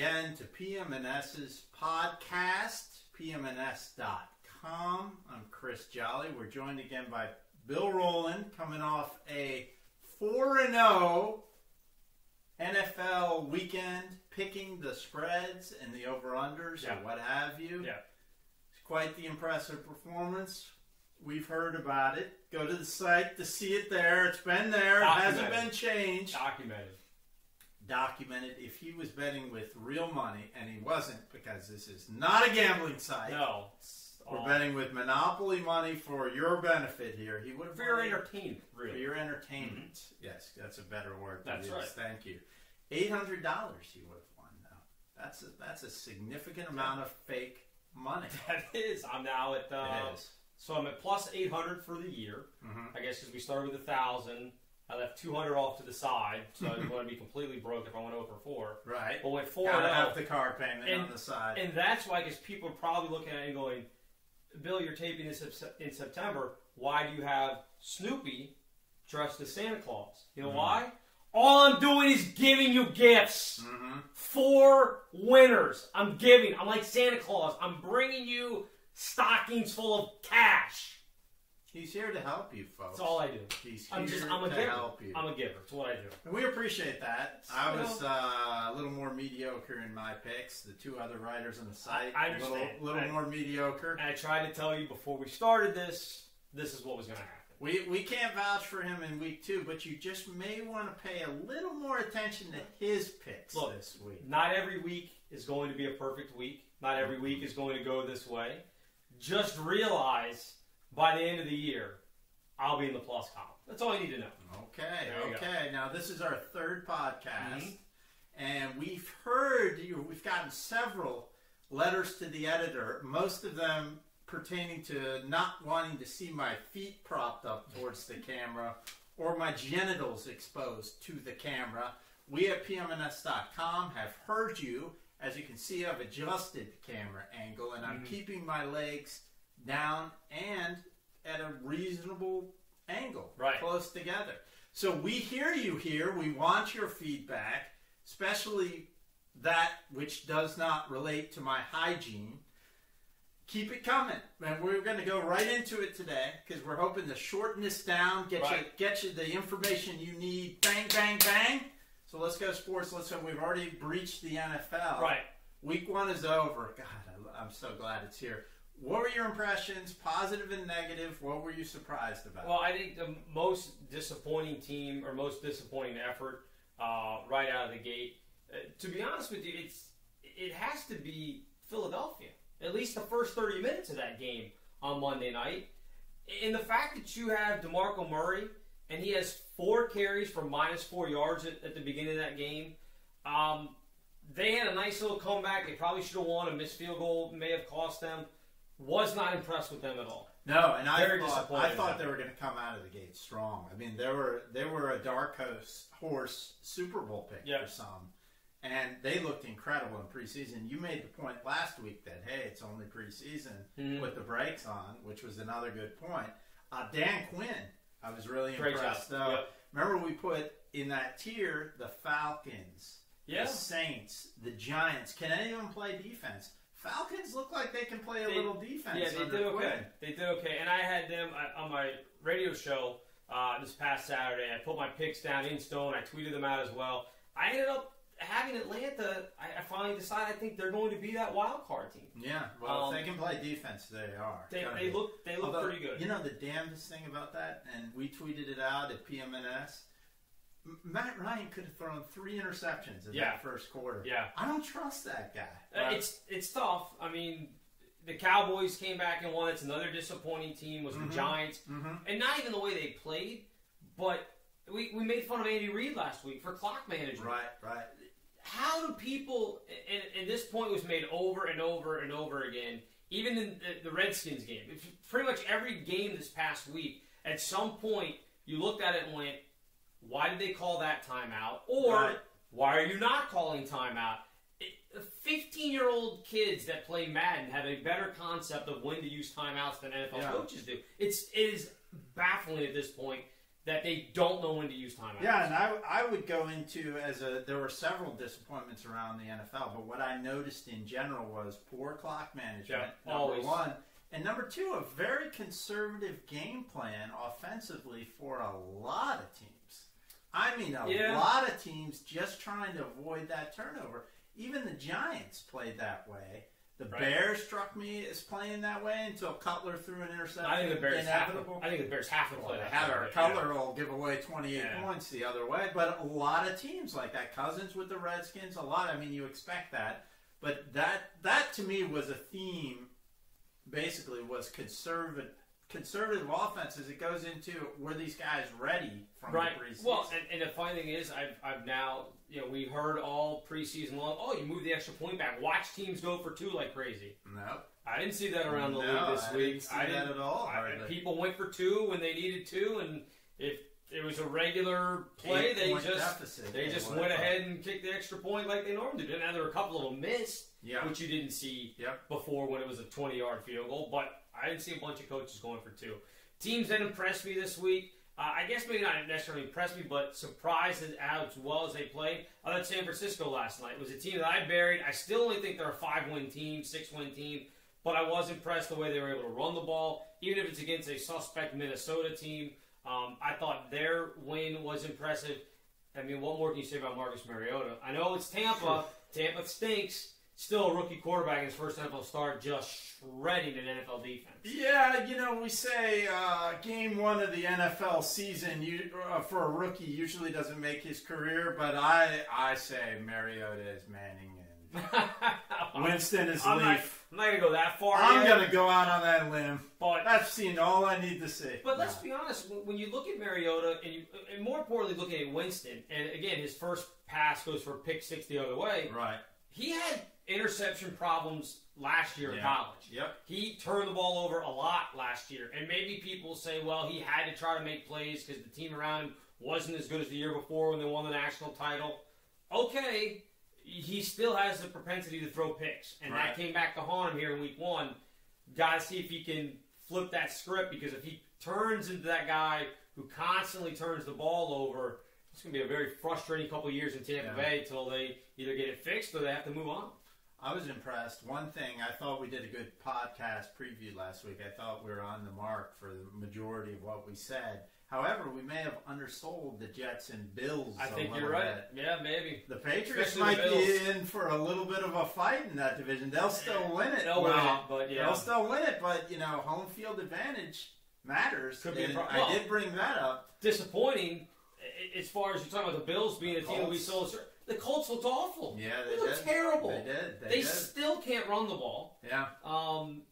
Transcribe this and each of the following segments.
again to PM&S's podcast, PM&S.com. I'm Chris Jolly. We're joined again by Bill Rowland, coming off a 4-0 NFL weekend, picking the spreads and the over-unders or what have you. Yeah. It's quite the impressive performance. We've heard about it. Go to the site to see it there. It's been there. It hasn't been changed. Documented. If he was betting with real money, and he wasn't, because this is not a gambling site. No. We're betting with Monopoly money for your benefit here. He would have for your entertainment, really. For your entertainment. Mm-hmm. Yes, that's a better word. That's right. Thank you. $800 you would have won, though. That's a significant amount of fake money. That is. I'm now at so I'm at plus 800 for the year. Mm-hmm. I guess because we started with 1,000. I left 200 off to the side, so I didn't want to be completely broke if I went over 4. Right. But went 4-0. Gotta have the car payment on the side. And that's why, because people are probably looking at it and going, Bill, you're taping this in September. Why do you have Snoopy dressed as Santa Claus? You know why? All I'm doing is giving you gifts. Mm-hmm. 4 winners. I'm giving. I'm like Santa Claus. I'm bringing you stockings full of cash. He's here to help you, folks. That's all I do. He's here I'm a to giver. help you. I'm a giver. That's what I do. And we appreciate that. I was a little more mediocre in my picks. The 2 other writers on the site, I understand. A little more mediocre. And I tried to tell you before we started this is what was going to happen. We can't vouch for him in week 2, but you just may want to pay a little more attention to his picks this week. Not every week is going to be a perfect week. Not every week is going to go this way. Just realize by the end of the year, I'll be in the plus column. That's all you need to know. Okay. Now, this is our 3rd podcast, and we've gotten several letters to the editor, most of them pertaining to not wanting to see my feet propped up towards the camera or my genitals exposed to the camera. We at PM&S.com have heard you. As you can see, I've adjusted the camera angle, and I'm keeping my legs down and at a reasonable angle, close together. So we hear you here. We want your feedback, especially that which does not relate to my hygiene. Keep it coming, and we're going to go right into it today because we're hoping to shorten this down, get you the information you need. Bang, bang, bang. So let's go sports. We've already breached the NFL. Right. Week 1 is over. God, I'm so glad it's here. What were your impressions, positive and negative? What were you surprised about? Well, I think the most disappointing team or most disappointing effort right out of the gate, to be honest with you, it has to be Philadelphia. At least the first 30 minutes of that game on Monday night. And the fact that you have DeMarco Murray and he has 4 carries for -4 yards at the beginning of that game. They had a nice little comeback. They probably should have won. A missed field goal may have cost them. Was not impressed with them at all. No, and I thought they were going to come out of the gate strong. I mean, they were a dark horse Super Bowl pick for some, and they looked incredible in preseason. You made the point last week that, hey, it's only preseason with the brakes on, which was another good point. Dan Quinn, I was really impressed. Remember we put in that tier the Falcons, the Saints, the Giants. Can any of them play defense? Falcons look like they can play a little defense. Yeah, they did okay. They did okay. And I had them on my radio show this past Saturday. I put my picks down in stone. I tweeted them out as well. I ended up having Atlanta. I finally decided I think they're going to be that wild card team. Yeah, well, if they can play defense, they are. They look pretty good. You know the damnedest thing about that, and we tweeted it out at PM&S, Matt Ryan could have thrown 3 interceptions in that first quarter. Yeah. I don't trust that guy. It's tough. I mean, the Cowboys came back and won. It's another disappointing team. Was the Giants. And not even the way they played, but we made fun of Andy Reid last week for clock management. Right. How do people, and this point was made over and over and over again, even in the Redskins game. Pretty much every game this past week, at some point, you looked at it and went, why did they call that timeout? Or why are you not calling timeout? 15-year-old kids that play Madden have a better concept of when to use timeouts than NFL coaches do. It is baffling at this point. that they don't know when to use timeouts. Yeah, and I would go into there were several disappointments around the NFL, but what I noticed in general was poor clock management, number one. And number two, a very conservative game plan offensively for a lot of teams. I mean, a lot of teams just trying to avoid that turnover. Even the Giants played that way. The Bears struck me as playing that way until Cutler threw an interception. I think the Bears have to play that way. Cutler will give away 28 points the other way. But a lot of teams like that. Cousins with the Redskins, a lot. I mean, you expect that. But that to me was a theme, basically, was conservative offenses. It goes into, were these guys ready from the preseason? Well, and the funny thing is, I've now, we heard all preseason long, you move the extra point back. Watch teams go for two like crazy. No. I didn't see that around the league this week. I didn't see that at all. People went for two when they needed to, and if it was a regular play, they just went ahead and kicked the extra point like they normally do. Now, there were a couple of them missed, which you didn't see before when it was a 20-yard field goal, but I didn't see a bunch of coaches going for two. Teams that impressed me this week, I guess maybe not necessarily impressed me, but surprised at how well as they played. I thought San Francisco last night was a team that I buried. I still only think they're a 5-win team, 6-win team, but I was impressed the way they were able to run the ball, even if it's against a suspect Minnesota team. I thought their win was impressive. I mean, what more can you say about Marcus Mariota? I know it's Tampa. Tampa stinks. Still a rookie quarterback in his first NFL start, just shredding an NFL defense. Yeah, we say game one of the NFL season for a rookie usually doesn't make his career, but I say Mariota is Manning and Winston is Leaf. I'm not going to go that far. I'm going to go out on that limb. But I've seen all I need to see. But let's be honest, when you look at Mariota, and more importantly looking at Winston, and again, his first pass goes for a pick six the other way. Right. He had interception problems last year in college. Yep. He turned the ball over a lot last year. And maybe people say, well, he had to try to make plays because the team around him wasn't as good as the year before when they won the national title. Okay, he still has the propensity to throw picks. And that came back to haunt him here in week one. Got to see if he can flip that script, because if he turns into that guy who constantly turns the ball over, it's going to be a very frustrating couple of years in Tampa Bay until they either get it fixed or they have to move on. I was impressed. One thing, I thought we did a good podcast preview last week. I thought we were on the mark for the majority of what we said. However, we may have undersold the Jets and Bills. I think you're right. Yeah, maybe. The Patriots might be in for a little bit of a fight in that division. They'll still win it. They'll still win it, but home field advantage matters. Could be I did bring that up. Disappointing as far as you're talking about the Bills being a team that we sold. The Colts looked awful. Yeah, they looked terrible. They did. They still can't run the ball. Yeah.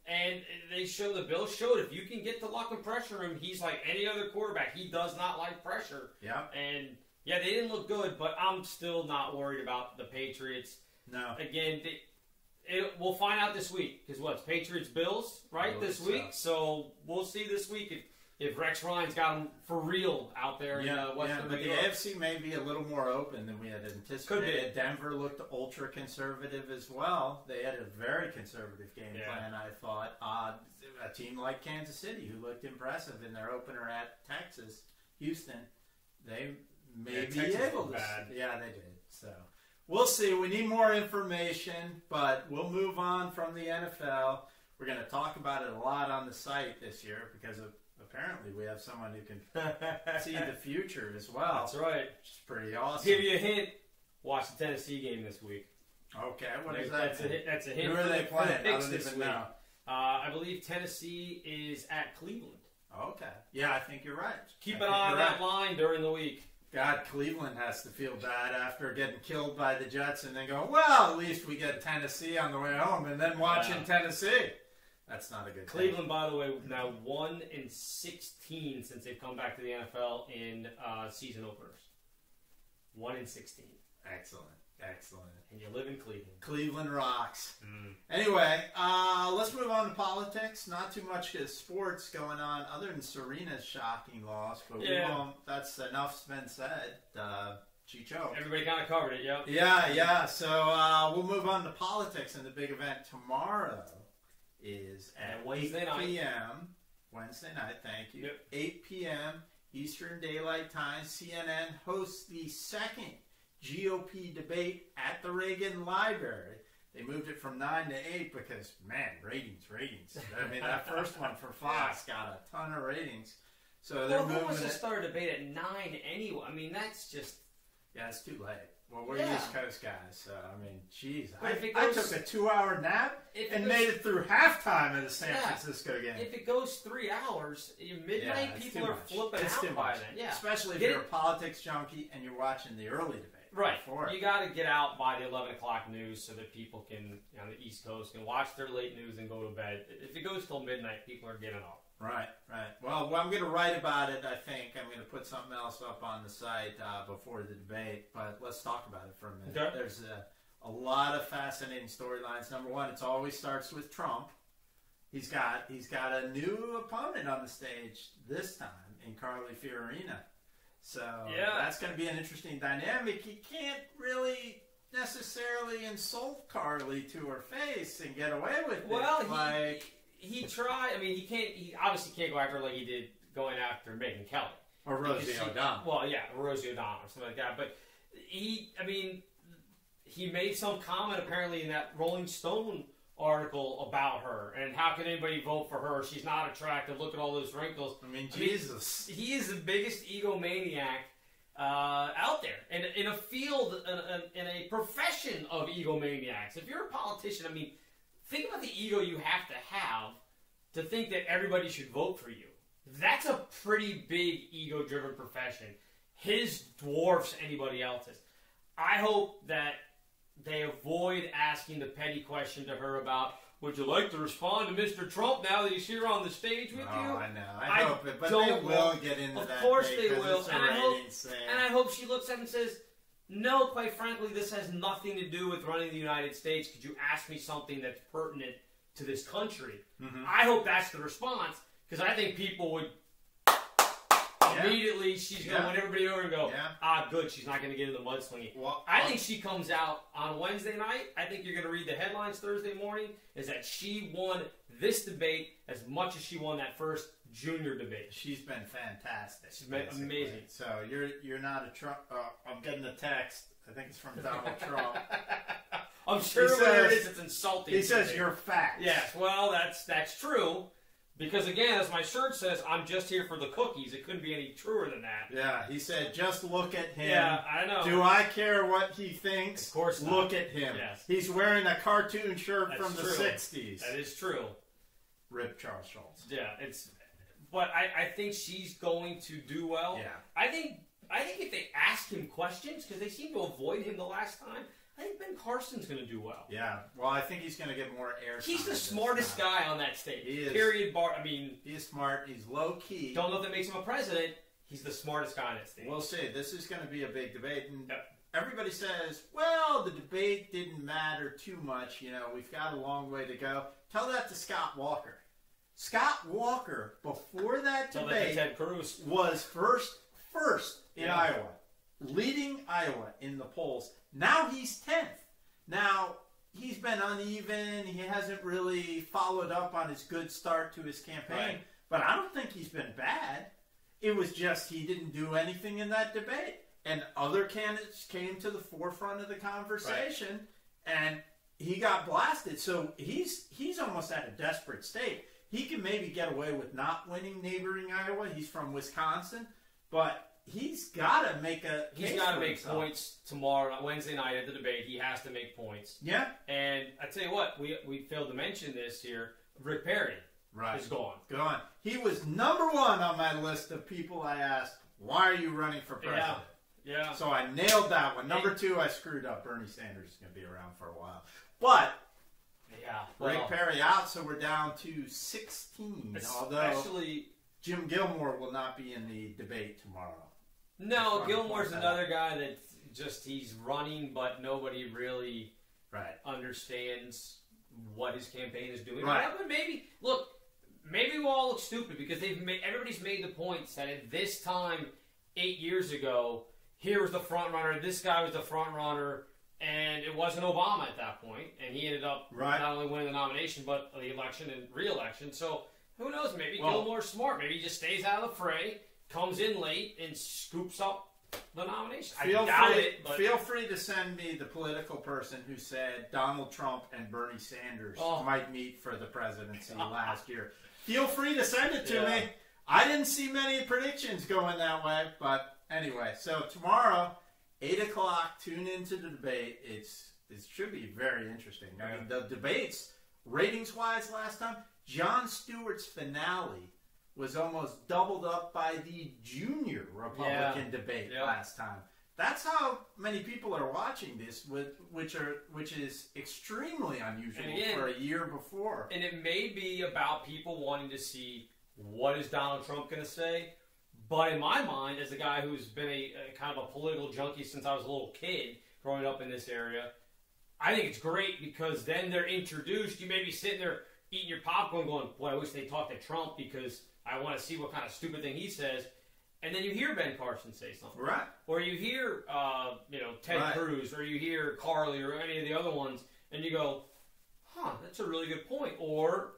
And the Bills showed if you can get the luck and pressure him, he's like any other quarterback. He does not like pressure. Yeah. And they didn't look good, but I'm still not worried about the Patriots. No. Again, we'll find out this week because it's Patriots Bills this week. So we'll see this week if Rex Ryan's got him for real out there in Western New York. The AFC may be a little more open than we had anticipated. Could be. Denver looked ultra conservative as well. They had a very conservative game plan, I thought. A team like Kansas City, who looked impressive in their opener at Texas, Houston, they may be able to. Yeah, they did. So we'll see. We need more information, but we'll move on from the NFL. We're going to talk about it a lot on the site this year because apparently we have someone who can see the future as well. That's right. Which is pretty awesome. Give you a hint. Watch the Tennessee game this week. Okay, what is that? That's a hint. Who are they playing? I don't even know. I believe Tennessee is at Cleveland. Okay. Yeah, I think you're right. Keep an eye on that line during the week. God, Cleveland has to feel bad after getting killed by the Jets and then go, well, at least we get Tennessee on the way home, and then watching Tennessee. That's not a good Cleveland, thing. by the way, now 1-16 since they've come back to the NFL in season openers. 1-16. Excellent. And you live in Cleveland. Cleveland rocks. Anyway, let's move on to politics. Not too much sports going on other than Serena's shocking loss, but we won't. That's enough's been said. She choked. Everybody kind of covered it, yeah. Yeah. So we'll move on to politics, and the big event tomorrow is at Wednesday 8 night. p.m. Wednesday night, thank you. Yep. 8 p.m. Eastern Daylight Time, CNN hosts the second GOP debate at the Reagan Library. They moved it from 9 to 8 because, man, ratings. I mean, that first one for Fox got a ton of ratings. So they're moving it. Who wants to start a debate at 9 anyway? I mean, that's just... Yeah, it's too late. Well, we're East Coast guys, so, I mean, jeez. I took a 2-hour nap and made it through halftime of the San Francisco game. If it goes 3 hours, midnight people are flipping out by then. Yeah. Especially if you're a politics junkie and you're watching the early debate. Right. You got to get out by the 11 o'clock news so that people can, on the East Coast, can watch their late news and go to bed. If it goes till midnight, people are getting up. Right. Well, I'm going to write about it, I think. I'm going to put something else up on the site before the debate, but let's talk about it for a minute. Okay. There's a lot of fascinating storylines. Number one, it always starts with Trump. He's got a new opponent on the stage this time in Carly Fiorina. So that's going to be an interesting dynamic. He can't really necessarily insult Carly to her face and get away with it. Well, he tried. I mean, he obviously can't go after her like he did going after Megyn Kelly. Or Rosie O'Donnell. Well, yeah, Rosie O'Donnell or something like that. But he made some comment apparently in that Rolling Stone article about her and how can anybody vote for her? She's not attractive. Look at all those wrinkles. I mean, Jesus. He is the biggest egomaniac out there, and in a field, in a profession of egomaniacs. If you're a politician, I mean, think about the ego you have to think that everybody should vote for you. That's a pretty big ego-driven profession. His dwarfs anybody else's. I hope that they avoid asking the petty question to her about, would you like to respond to Mr. Trump now that he's here on the stage with you? I know. I hope it. But they will get into that. Of course they will. And I hope she looks at him and says, no, quite frankly, this has nothing to do with running the United States. Could you ask me something that's pertinent to this country? Mm-hmm. I hope that's the response, because I think people would immediately, she's going to win everybody over and go, good, she's not going to get into the mudslinging. Well, I think she comes out on Wednesday night. I think you're going to read the headlines Thursday morning, is that she won this debate as much as she won that first junior debate. She's been fantastic. She's been amazing. So you're not a Trump. I'm getting a text. I think it's from Donald Trump. I'm sure whatever it is, it's insulting. He says you're fat. Yes, well, that's true. Because again, as my shirt says, I'm just here for the cookies. It couldn't be any truer than that. Yeah, he said, just look at him. Yeah, I know. Do I care what he thinks? Of course not. Look at him. Yes. He's wearing a cartoon shirt from the 60s. That is true. Rip Charles Schultz. Yeah, but I think she's going to do well. Yeah. I think if they ask him questions, because they seem to avoid him the last time, I think Ben Carson's going to do well. Yeah. Well, I think he's going to get more airtime. He's the smartest guy on that stage. He is. Period. He is smart. He's low key. Don't know if that makes him a president. He's the smartest guy on that stage. We'll see. This is going to be a big debate. And everybody says, well, the debate didn't matter too much. You know, we've got a long way to go. Tell that to Scott Walker. Scott Walker, before that debate, Ted Cruz was first in Iowa, leading Iowa in the polls. Now he's 10th. Now, he's been uneven. He hasn't really followed up on his good start to his campaign. Right. But I don't think he's been bad. It was just he didn't do anything in that debate. And other candidates came to the forefront of the conversation, and he got blasted. So he's almost at a desperate state. He can maybe get away with not winning neighboring Iowa. He's from Wisconsin. But he's got to make points tomorrow, Wednesday night at the debate. He has to make points. Yeah. And I tell you what, we failed to mention this here. Rick Perry is gone. Gone. He was number one on my list of people I asked, why are you running for president? Yeah. So I nailed that one. Number two, I screwed up. Bernie Sanders is going to be around for a while. But Rick Perry out, so we're down to 16. Although Jim Gilmore will not be in the debate tomorrow. No, Gilmore's another guy that he's running, but nobody really understands what his campaign is doing. Right. But maybe we all look stupid because everybody's made the points that at this time, 8 years ago, here was the front runner, this guy was the front runner, and it wasn't Obama at that point, and he ended up not only winning the nomination, but the election and re-election. So who knows? Maybe Gilmore's smart. Maybe he just stays out of the fray, comes in late and scoops up the nomination. Feel free to send me the political person who said Donald Trump and Bernie Sanders might meet for the presidency last year. Feel free to send it to me. I didn't see many predictions going that way, but anyway. So tomorrow, 8 o'clock, tune into the debate. It should be very interesting. I mean, the debates, ratings-wise last time, Jon Stewart's finale was almost doubled up by the junior Republican debate last time. That's how many people are watching this, which is extremely unusual for a year before. And it may be about people wanting to see what is Donald Trump going to say. But in my mind, as a guy who's been a kind of a political junkie since I was a little kid growing up in this area, I think it's great because then they're introduced. You may be sitting there eating your popcorn going, boy, I wish they talked to Trump because I want to see what kind of stupid thing he says. And then you hear Ben Carson say something. Right. Or you hear, Ted Cruz, or you hear Carly, or any of the other ones, and you go, that's a really good point. Or,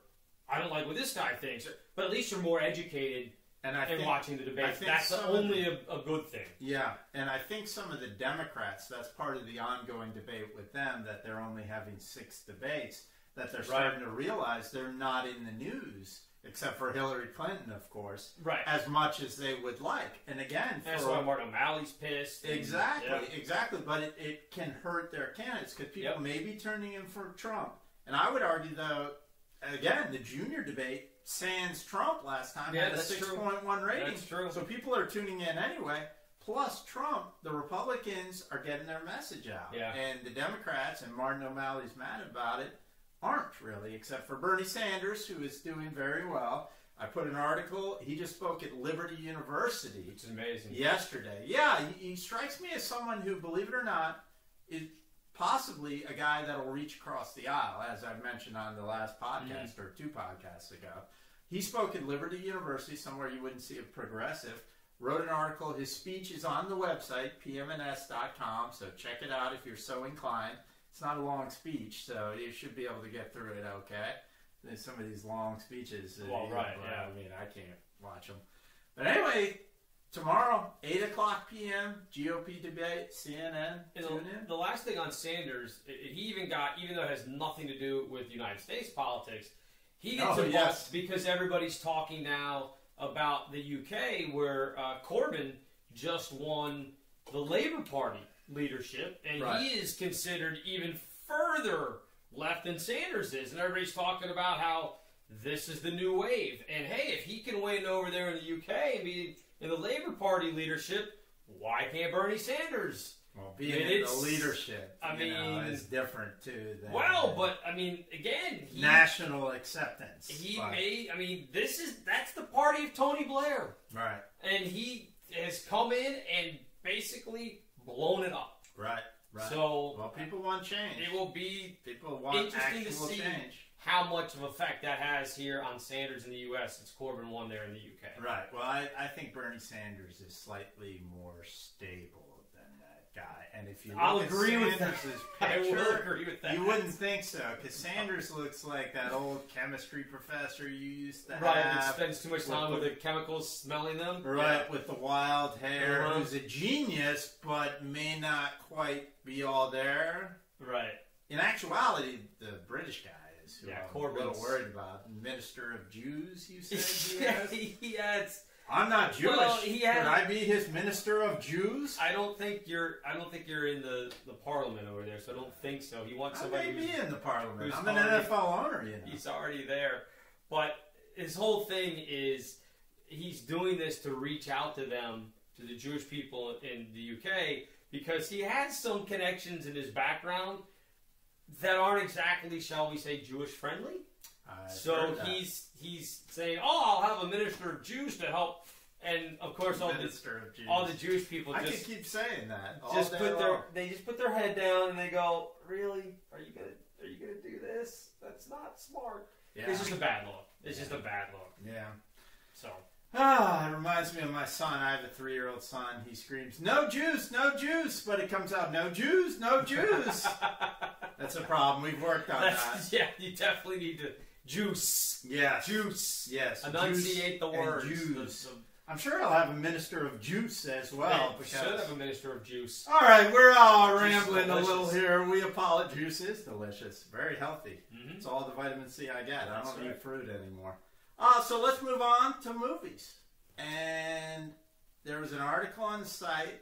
I don't like what this guy thinks. But at least you're more educated in watching the debates. That's only a good thing. Yeah, and I think some of the Democrats, that's part of the ongoing debate with them, that they're only having 6 debates, that they're starting to realize they're not in the news, except for Hillary Clinton, of course, as much as they would like. And again, that's why Martin O'Malley's pissed. Exactly. But it can hurt their candidates because people may be turning in for Trump. And I would argue, though, again, the junior debate, sans Trump last time, had a 6.1 rating. That's true. So people are tuning in anyway. Plus Trump, the Republicans are getting their message out. Yeah. And the Democrats, and Martin O'Malley's mad about it, aren't really, except for Bernie Sanders, who is doing very well. I put an article. He just spoke at Liberty University. Which is amazing. Yesterday. Yeah, he strikes me as someone who, believe it or not, is possibly a guy that will reach across the aisle, as I mentioned on the last podcast or 2 podcasts ago. He spoke at Liberty University, somewhere you wouldn't see a progressive. Wrote an article. His speech is on the website, PM&S.com, so check it out if you're so inclined. It's not a long speech, so you should be able to get through it okay. There's some of these long speeches. I mean, I can't watch them. But anyway, tomorrow, 8 o'clock p.m., GOP debate, CNN, tune in. The last thing on Sanders, he even though it has nothing to do with United States politics, he gets involved because everybody's talking now about the UK where Corbyn just won the Labour Party leadership, and he is considered even further left than Sanders is, and everybody's talking about how this is the new wave, and hey, if he can win over there in the UK and be in the Labour Party leadership, why can't Bernie Sanders? Well, being in the leadership, is different too. But I mean, again, national acceptance. That's the party of Tony Blair, right? And he has come in and basically blown it up. Right. So, people want change. It will be interesting to see how much of effect that has here on Sanders in the U.S. since Corbyn won there in the U.K. Right. Well, I think Bernie Sanders is slightly more stable than that guy. And if you look at Sanders' picture, you wouldn't think so, because Sanders looks like that old chemistry professor you used to have. Right, that spends too much time with the chemicals, smelling them. Right, with the wild hair, who's a genius, but may not quite be all there. Right. In actuality, the British guy is who I'm a little Corbyn's worried about. Minister of Jews, you said he has. I'm not Jewish. Well, Could I be his minister of Jews? I don't think you're in the parliament over there, so I don't think so. He wants somebody. I may be in the parliament. I'm an NFL owner, you know. He's already there, but his whole thing is he's doing this to reach out to them, to the Jewish people in the UK, because he has some connections in his background that aren't exactly, shall we say, Jewish friendly. So he's saying, I'll have a minister of Jews to help, and of course all the Jewish people I can keep saying that. They just put their head down and they go, really? Are you gonna do this? That's not smart. Yeah. It's just a bad look. It's just a bad look. Yeah. So. It reminds me of my son. I have a 3-year-old son. He screams, "No Jews, no Jews!" But it comes out, "No Jews, no Jews." That's a problem. We've worked on that. Yeah, you definitely need to juice. Yes. Juice. Yes. Enunciate the words. Jews. I'm sure he'll have a minister of juice as well. They should have a minister of juice. All right, we're all rambling a little here. We apologize. Juice is delicious. Very healthy. Mm-hmm. It's all the vitamin C I get. I don't eat fruit anymore. So let's move on to movies. And there was an article on the site.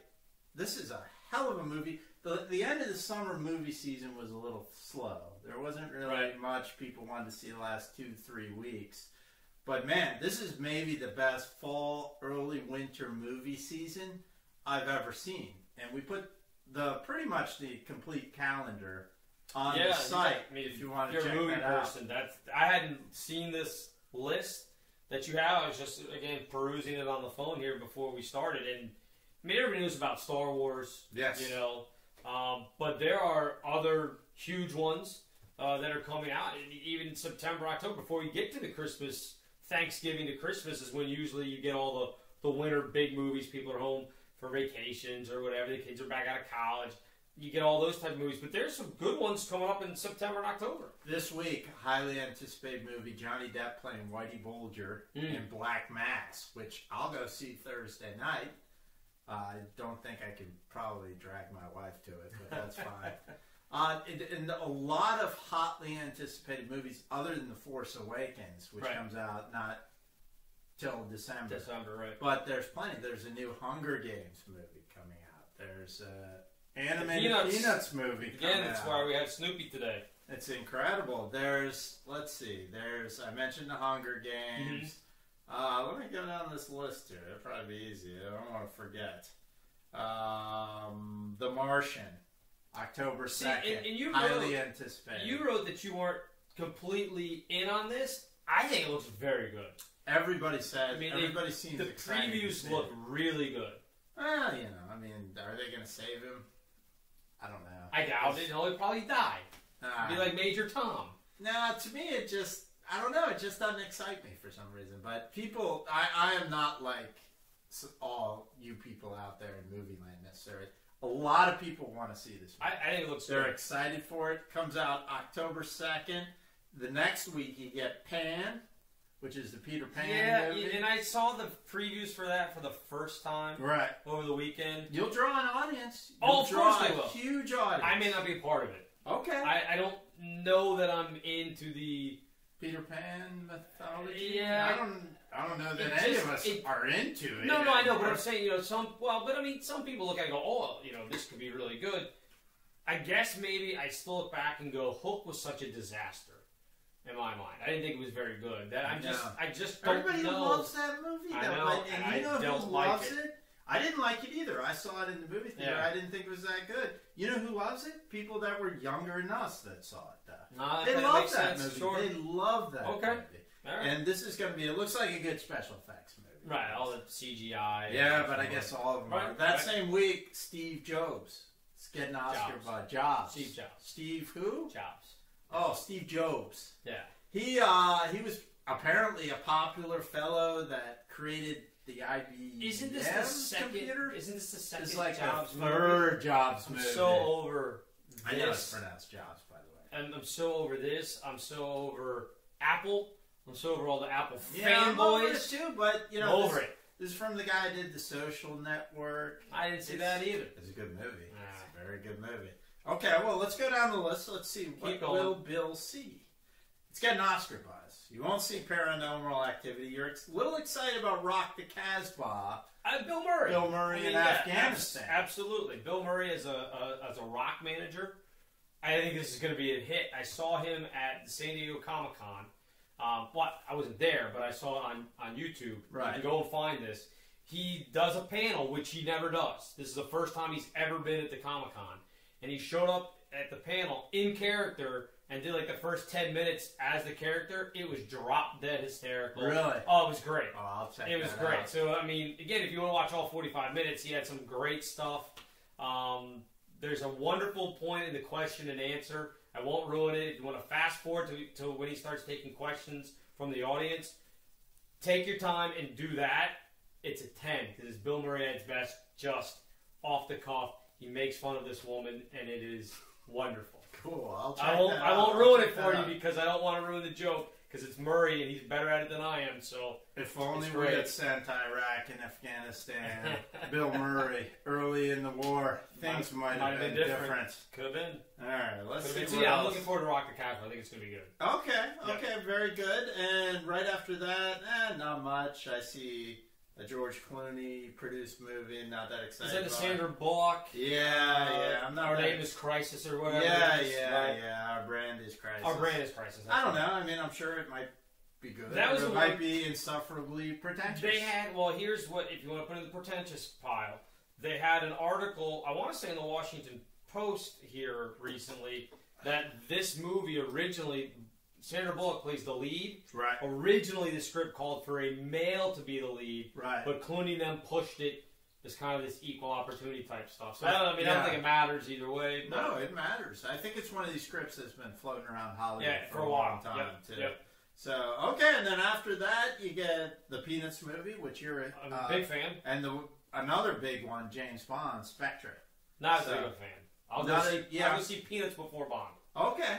This is a hell of a movie. The end of the summer movie season was a little slow. There wasn't really much people wanted to see the last 2-3 weeks. But man, this is maybe the best fall, early winter movie season I've ever seen. And we put pretty much the complete calendar on the site. I mean, if you want to check that out. You're a movie person. I hadn't seen this list that you have. I was just, again, perusing it on the phone here before we started. And I mean, everybody knows about Star Wars. Yes. You know, but there are other huge ones that are coming out. Even September, October, before you get to the Christmas, Thanksgiving to Christmas is when usually you get all the winter big movies. People are home for vacations or whatever. The kids are back out of college. You get all those type of movies. But there's some good ones coming up in September and October. This week, highly anticipated movie, Johnny Depp playing Whitey Bulger in Black Mass, which I'll go see Thursday night. I don't think I can probably drag my wife to it, but that's fine. And a lot of hotly anticipated movies other than The Force Awakens, which comes out not till December. Right. But there's plenty. There's a new Hunger Games movie coming out. There's an animated Peanuts movie coming out. Again, that's why we had Snoopy today. It's incredible. I mentioned the Hunger Games. Let me go down this list here. It'll probably be easy. I don't want to forget. The Martian. October 2nd, and you highly anticipated. You wrote that you weren't completely in on this. I think it looks very good. Everybody said. Everybody seems the excited. The previews look really good. Well, you know, I mean, are they going to save him? I don't know. I doubt it. He'll probably die. Be like Major Tom. No, to me, it just, I don't know. It just doesn't excite me for some reason. But people, I am not like all you people out there in movie land necessarily. A lot of people want to see this movie. I think it looks They're great. excited for it. Comes out October 2nd. The next week you get Pan, which is the Peter Pan movie. And I saw the previews for that for the first time over the weekend. You'll draw an audience. Of course I will. Huge audience. I may not be a part of it. Okay. I don't know that I'm into the Peter Pan mythology. Yeah. I don't know that any of us are into it. No, I know, but I'm saying, some people look at it and go, oh, this could be really good. I guess maybe I still look back and go, Hook was such a disaster in my mind. I didn't think it was very good. I just don't Everybody know. loves that movie. I know. And you know who loves it? I didn't like it either. I saw it in the movie theater. Yeah. I didn't think it was that good. You know who loves it? People that were younger than us that saw it. They love that movie. Sure. They love that movie. Right. And this is going to be, it looks like a good special effects movie. Right, all the CGI. Yeah, but I guess all of them are. That same week, Steve Jobs is getting an Oscar by Jobs. Steve Jobs. Steve who? Jobs. Oh, Steve Jobs. Yeah. He was apparently a popular fellow that created the IBM Isn't this the second? computer? Isn't this the second? It's like Jobs the third Jobs I'm movie. so over this. I know it's pronounced Jobs, by the way. And I'm so over this. I'm so over Apple. I'm so over all the Apple I'm over it fanboys. too, but this is from the guy who did The Social Network. I didn't see that either. It's a good movie. It's a very good movie. Okay, well, let's go down the list. Let's see what will Bill see. It's got an Oscar buzz. You won't see Paranormal Activity. You're a little excited about Rock the Casbah. Bill Murray. Bill Murray in Afghanistan. Absolutely. Bill Murray as a rock manager. I think this is going to be a hit. I saw him at the San Diego Comic-Con. I wasn't there, but I saw it on YouTube. Right. You can go and find this. He does a panel, which he never does. This is the first time he's ever been at the Comic-Con. And he showed up at the panel in character and did like the first 10 minutes as the character. It was drop dead hysterical. Really? Oh, it was great. Oh, I'll check It was that great. out. So, I mean, again, if you want to watch all 45 minutes, he had some great stuff. There's a wonderful point in the question and answer. I won't ruin it. If you want to fast forward to when he starts taking questions from the audience, take your time and do that. It's a 10 because it's Bill Murray at his best, just off the cuff. He makes fun of this woman, and it is wonderful. Cool. I'll check I won't ruin it for you because I don't want to ruin the joke. because it's Murray and he's better at it than I am. So if only we had sent Iraq and Afghanistan, Bill Murray early in the war, things might have been different. Could have been. All right, let's see. So yeah, I'm looking forward to Rock the Casbah. I think it's going to be good. Okay, very good. And right after that, not much. I see a George Clooney produced movie. Not that excited. Is that the Sandra Bullock? Yeah. I'm not. Our name is Crisis or whatever. Yeah. Our brand is Crisis. Our brand is Crisis. I don't know. I mean, I'm sure it might be good. It might be insufferably pretentious. They had. Well, here's what. If you want to put it in the pretentious pile, they had an article. I want to say in the Washington Post here recently that this movie originally. Sandra Bullock plays the lead. Right. Originally, the script called for a male to be the lead. Right. But Clooney then pushed it as kind of this equal opportunity type stuff. So I don't think it matters either way. No, it matters. I think it's one of these scripts that's been floating around Hollywood for a long time too. Yep. So okay, and then after that you get the Peanuts movie, which you're a big fan, and another big one, James Bond, Spectre. Not a big fan. I'll go see Peanuts before Bond. Okay,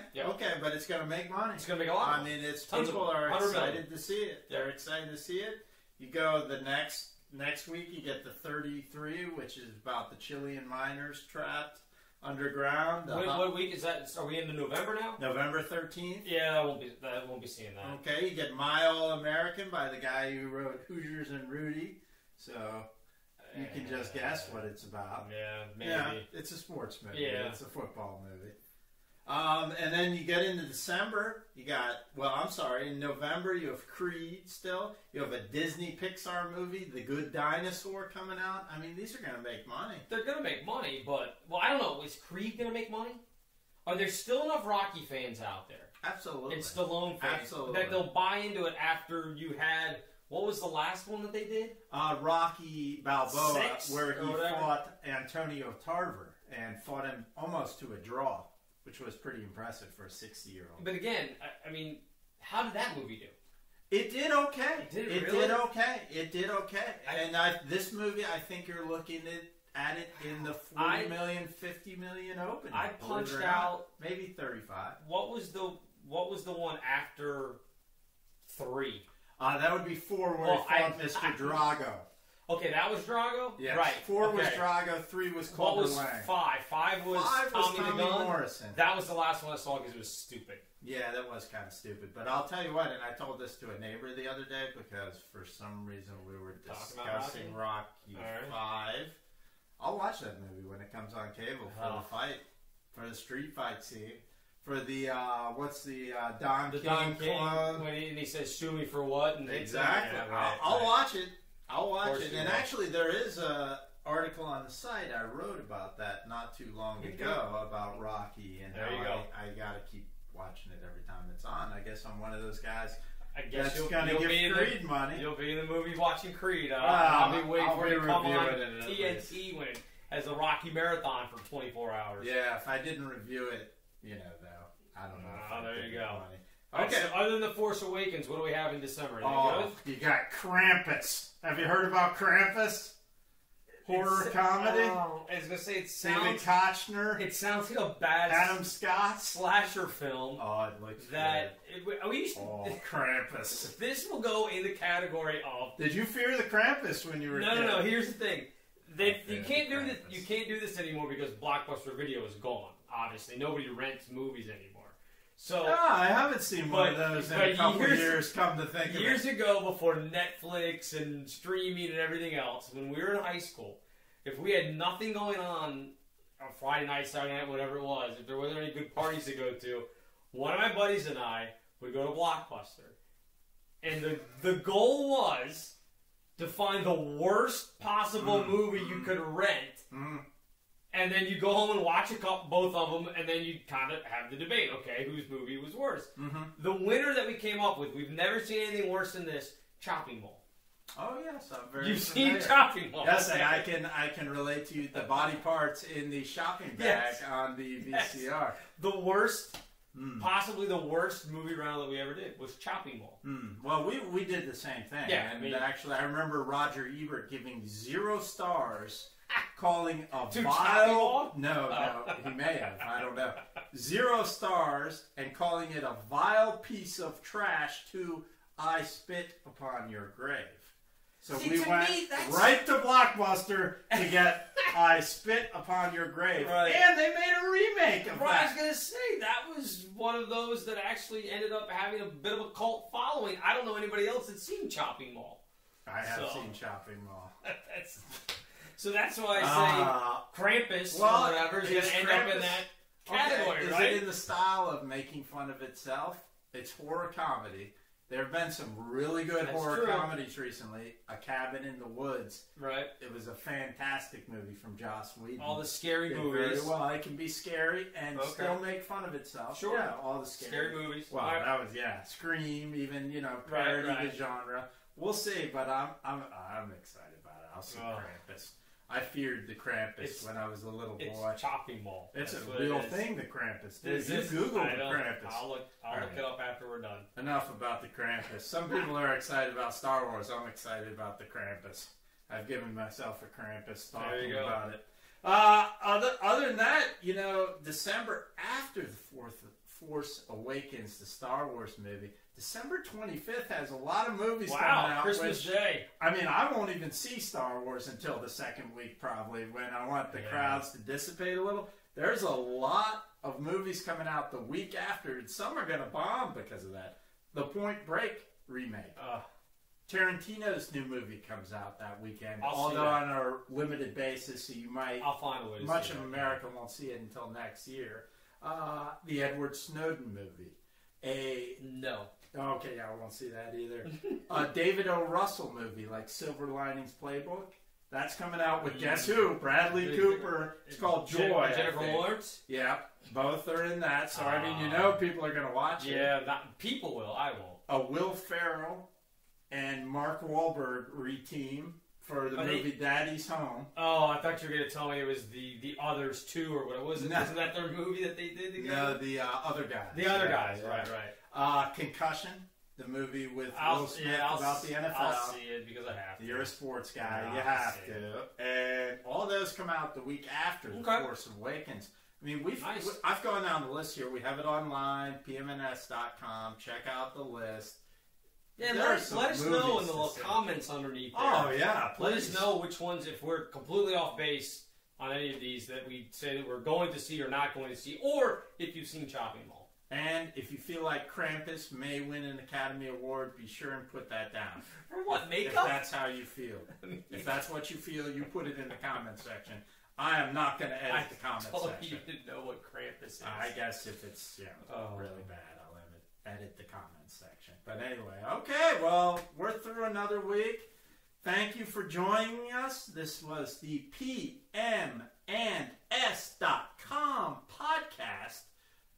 but it's going to make money. It's going to make a lot of money. I mean, people are excited to see it. They're excited to see it. You go the next week, you get the 33, which is about the Chilean miners trapped underground. What week is that? Are we into November now? November 13th. Yeah, I won't be seeing that. Okay, you get My All American by the guy who wrote Hoosiers and Rudy. So you can just guess what it's about. Yeah, maybe. Yeah, it's a sports movie. Yeah. It's a football movie. And then you get into December, in November you have Creed still. You have a Disney Pixar movie, The Good Dinosaur, coming out. I mean, these are going to make money. They're going to make money, but, I don't know. Is Creed going to make money? Are there still enough Rocky fans out there? Absolutely. And Stallone fans. Absolutely. That they'll buy into it after you had, what was the last one that they did? Rocky Balboa, 6 where he fought Antonio Tarver and fought him almost to a draw, which was pretty impressive for a 60-year-old. But again, I mean, how did that movie do? It did okay. It did okay. And this movie, I think you're looking at it in the 40 million, 50 million opening. I punched out maybe 35. What was the one after 3? That would be 4 where he fought Mr. Drago. Okay, that was Drago? Yes. Right. 4 was Drago, 3 was Clubber What was Lang. 5? 5 was Tommy Morrison. That was the last one I saw because it was stupid. Yeah, that was kind of stupid. But I'll tell you what, and I told this to a neighbor the other day because for some reason we were discussing Rocky 5. I'll watch that movie when it comes on cable for the fight, for the street fight scene. For the, Don King Club. When he says, sue me for what? And exactly. I'll watch it. I'll watch it. And actually, there is a article on the site I wrote about that not too long ago about Rocky and how I got to keep watching it every time it's on. I guess I'm one of those guys that's going to give Creed money. You'll be in the movie watching Creed. I'll be waiting for it to come on TNT when it has a Rocky marathon for 24 hours. Yeah, if I didn't review it, though, I don't know. There you go. Money. Okay. So other than The Force Awakens, what do we have in December? You got Krampus. Have you heard about Krampus? Horror comedy? I was going to say, David Kochner. It sounds like a bad Adam Scott slasher film. Oh, it looks good. Krampus. This will go in the category of... Did you fear the Krampus when you were No. Here's the thing. You can't do this. You can't do this anymore because Blockbuster Video is gone. Obviously, nobody rents movies anymore. So I haven't seen one of those in a couple years. Come to think of it, years ago, before Netflix and streaming and everything else, when we were in high school, if we had nothing going on Friday night, Saturday night, whatever it was, if there wasn't any good parties to go to, one of my buddies and I would go to Blockbuster, and the goal was to find the worst possible movie you could rent. And then you go home and watch both of them, and then you kind of have the debate. Okay, whose movie was worse? The winner that we came up with, we've never seen anything worse than this, Chopping Mall. Oh yes, I'm very You've familiar. seen Chopping Mall. Yes, and I can relate to you the body parts in the shopping bag on the VCR. Yes. The worst, possibly the worst movie round that we ever did was Chopping Mall. Well, we did the same thing. Yeah, and actually I remember Roger Ebert giving 0 stars. calling a To vile... No, he may have. I don't know. 0 stars and calling it a vile piece of trash to I Spit Upon Your Grave. So See, we went right to Blockbuster to get I Spit Upon Your Grave. Right. And they made a remake of Right, I that. was going to say, that was one of those that actually ended up having a bit of a cult following. I don't know anybody else that's seen Chopping Mall. I have seen Chopping Mall. So that's why I say Krampus or whatever is going to end up in that category, okay. right? Is it in the style of making fun of itself? It's horror comedy. There have been some really good horror comedies recently. A Cabin in the Woods. Right. It was a fantastic movie from Joss Whedon. All the scary movies. Very well. It can be scary and still make fun of itself. Sure. Yeah, all the scary movies. Well, that was Scream, even parody the genre. We'll see, but I'm excited about it. I'll see Krampus. I feared the Krampus when I was a little boy. It's Chopping Mall. It's a real thing, the Krampus. You Google the Krampus. I'll look it up after we're done. Enough about the Krampus. Some people are excited about Star Wars. I'm excited about the Krampus. I've given myself a Krampus talking about it. Other than that, December after the Force Awakens, the Star Wars movie, December 25th has a lot of movies coming out. Christmas Day. I mean, I won't even see Star Wars until the second week, probably, when I want the crowds to dissipate a little. There's a lot of movies coming out the week after, and some are going to bomb because of that. The Point Break remake. Tarantino's new movie comes out that weekend, although on a limited basis, so you might... I'll find a way to much see of it. America won't see it until next year. The Edward Snowden movie. No. Okay, I won't see that either. A David O. Russell movie, like Silver Linings Playbook. That's coming out with guess who? Bradley Cooper. It's called Joy. Jennifer Lawrence? Yeah, both are in that. So, people are going to watch it. Yeah, people will. I won't. A Will Ferrell and Mark Wahlberg re-team for the movie Daddy's Home. Oh, I thought you were going to tell me it was the Others 2 or what was it? Wasn't that their movie that they did together? No, the Other Guys. The Other Guys, right. Concussion, the movie with Will Smith about the NFL. I'll see it because I have to. You're a sports guy. You have to. And all those come out the week after The Force Awakens. I mean, I've gone down the list here. We have it online, PM&S.com. Check out the list. Yeah, let us know in the little comments underneath there. Oh, yeah, please. Let us know which ones, if we're completely off base on any of these, that we say that we're going to see or not going to see, or if you've seen Chopping Mall. And if you feel like Krampus may win an Academy Award, be sure and put that down. For what, makeup? If that's how you feel. If that's what you feel, you put it in the comment section. I am not going to edit the comment section. You didn't know what Krampus is. I guess if it's really bad, I'll edit the comment section. But anyway, okay, well, we're through another week. Thank you for joining us. This was the PM&S.com podcast.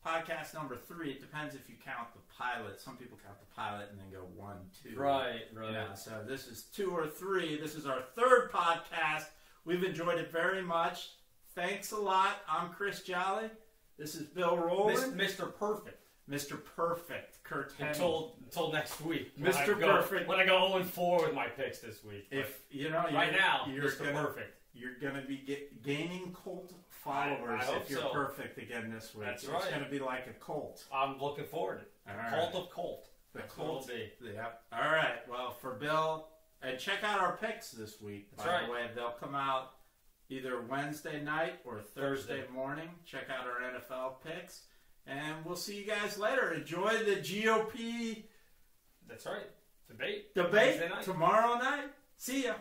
Podcast number 3. It depends if you count the pilot. Some people count the pilot and then go 1, 2. Right. Yeah, so this is 2 or 3. This is our 3rd podcast. We've enjoyed it very much. Thanks a lot. I'm Chris Jolly. This is Bill Rowland. Mr. Perfect. Mr. Perfect. Kurt Hennig. Until next week. Mr. Perfect. When I go 0-4 with my picks this week. If you're Mr. Perfect. You're going to be gaining cult followers if you're perfect again this week. That's It's right. going to be like a cult. I'm looking forward to it. Cult of Colt. The That's cult. what it'll be. Yep. All right. Well, for Bill, and check out our picks this week. By the way, they'll come out either Wednesday night or Thursday morning. Check out our NFL picks. And we'll see you guys later. Enjoy the GOP That's right. Debate tomorrow night. See ya.